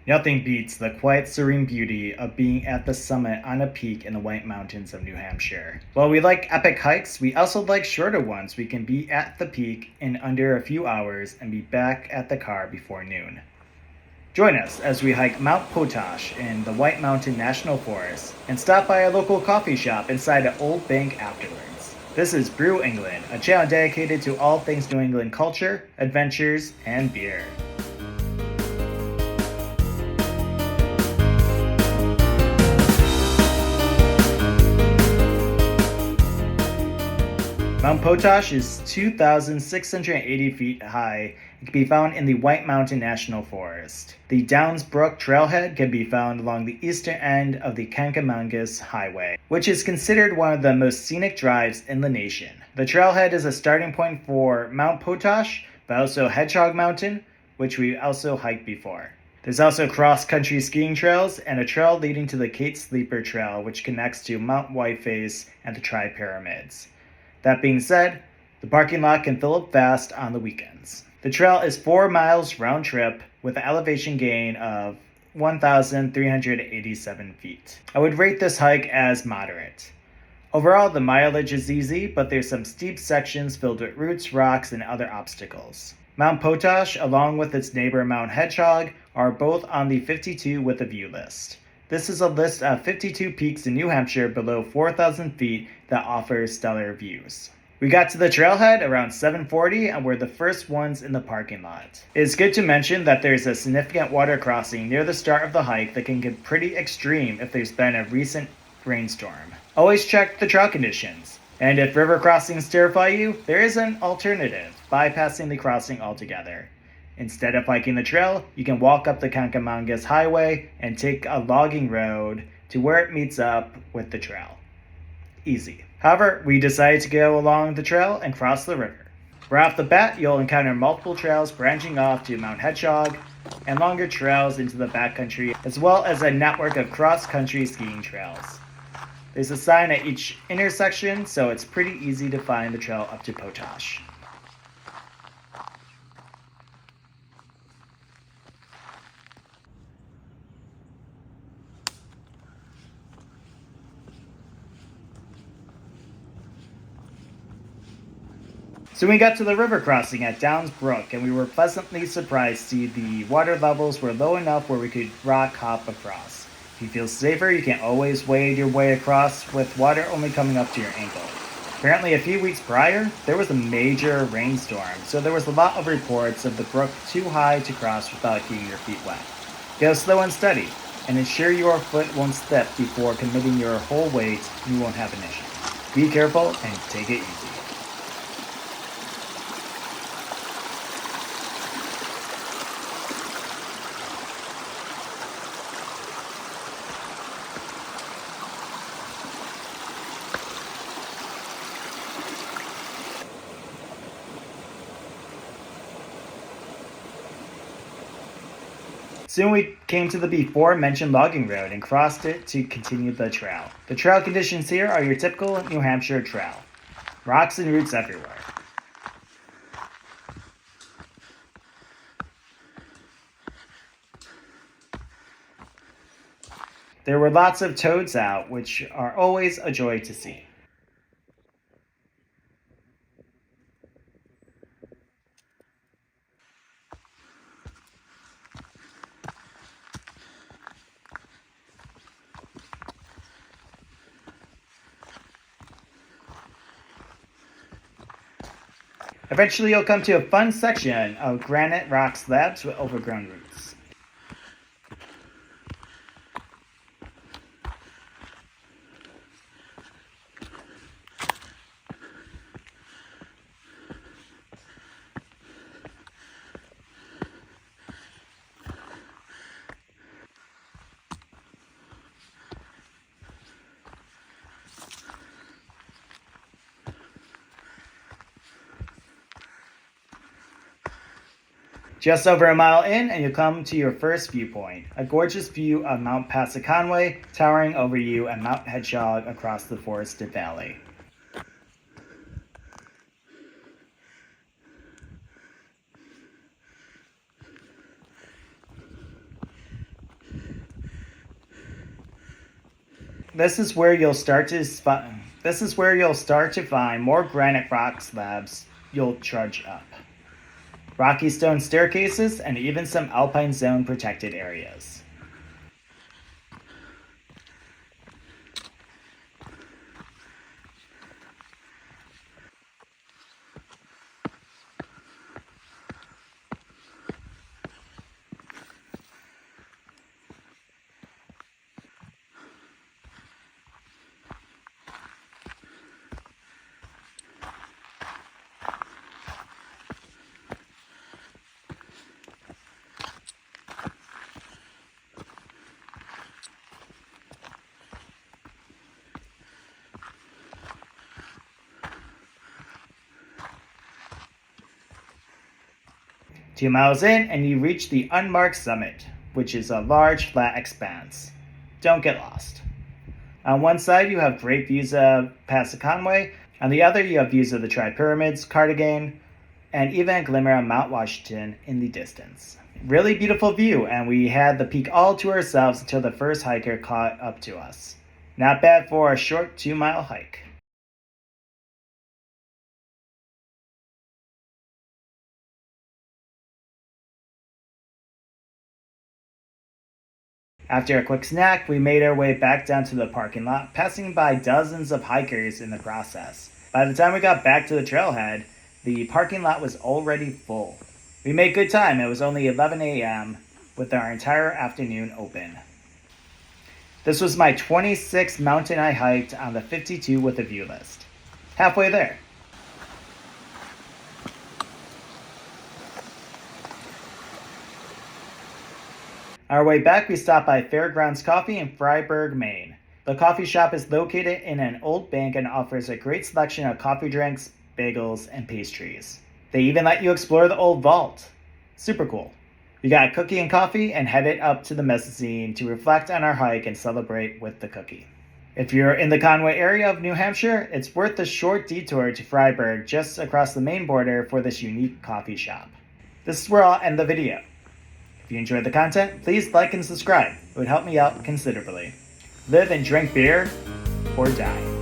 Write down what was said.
Nothing beats the quiet, serene beauty of being at the summit on a peak in the White Mountains of New Hampshire. While we like epic hikes, we also like shorter ones. We can be at the peak in under a few hours and be back at the car before noon. Join us as we hike Mount Potash in the White Mountain National Forest and stop by a local coffee shop inside an old bank afterwards. This is Brew England, a channel dedicated to all things New England culture, adventures, and beer. Mount Potash is 2,680 feet high and can be found in the White Mountain National Forest. The Downs Brook Trailhead can be found along the eastern end of the Kancamagus Highway, which is considered one of the most scenic drives in the nation. The trailhead is a starting point for Mount Potash, but also Hedgehog Mountain, which we also hiked before. There's also cross-country skiing trails and a trail leading to the Kate Sleeper Trail, which connects to Mount Whiteface and the Tri-Pyramids. That being said, the parking lot can fill up fast on the weekends. The trail is 4 miles round trip with an elevation gain of 1,387 feet. I would rate this hike as moderate. Overall, the mileage is easy, but there's some steep sections filled with roots, rocks, and other obstacles. Mount Potash, along with its neighbor Mount Hedgehog, are both on the 52 with a view list. This is a list of 52 peaks in New Hampshire below 4,000 feet that offers stellar views. We got to the trailhead around 7:40 and we're the first ones in the parking lot. It's good to mention that there's a significant water crossing near the start of the hike that can get pretty extreme if there's been a recent rainstorm. Always check the trail conditions. And if river crossings terrify you, there is an alternative, bypassing the crossing altogether. Instead of hiking the trail, you can walk up the Kancamagus Highway and take a logging road to where it meets up with the trail. Easy. However, we decided to go along the trail and cross the river. Right off the bat, you'll encounter multiple trails branching off to Mount Hedgehog and longer trails into the backcountry, as well as a network of cross-country skiing trails. There's a sign at each intersection, so it's pretty easy to find the trail up to Potash. So we got to the river crossing at Downs Brook, and we were pleasantly surprised to see the water levels were low enough where we could rock hop across. If you feel safer, you can always wade your way across with water only coming up to your ankle. Apparently a few weeks prior, there was a major rainstorm, so there was a lot of reports of the brook too high to cross without getting your feet wet. Go slow and steady, and ensure your foot won't step before committing your whole weight and you won't have an issue. Be careful and take it easy. Soon we came to the before-mentioned logging road and crossed it to continue the trail. The trail conditions here are your typical New Hampshire trail. Rocks and roots everywhere. There were lots of toads out, which are always a joy to see. Eventually you'll come to a fun section of granite rock slabs with overgrown roots. Just over a mile in and you'll come to your first viewpoint, a gorgeous view of Mount Passaconaway towering over you and Mount Hedgehog across the forested valley. This is where you'll start to find more granite rock slabs you'll trudge up, rocky stone staircases, and even some alpine zone protected areas. Two miles in, and you reach the unmarked summit, which is a large, flat expanse. Don't get lost. On one side, you have great views of Pass Conway. On the other, you have views of the Tri-Pyramids, Cardigan, and even a glimmer of Mount Washington in the distance. Really beautiful view, and we had the peak all to ourselves until the first hiker caught up to us. Not bad for a short 2-mile hike. After a quick snack, we made our way back down to the parking lot, passing by dozens of hikers in the process. By the time we got back to the trailhead, the parking lot was already full. We made good time. It was only 11 a.m. with our entire afternoon open. This was my 26th mountain I hiked on the 52 with a view list. Halfway there. Our way back, we stopped by Fairgrounds Coffee in Freiburg, Maine. The coffee shop is located in an old bank and offers a great selection of coffee drinks, bagels, and pastries. They even let you explore the old vault. Super cool. We got a cookie and coffee and headed up to the mezzanine to reflect on our hike and celebrate with the cookie. If you're in the Conway area of New Hampshire, it's worth the short detour to Freiburg just across the Maine border for this unique coffee shop. This is where I'll end the video. If you enjoyed the content, please like and subscribe. It would help me out considerably. Live and drink beer, or die.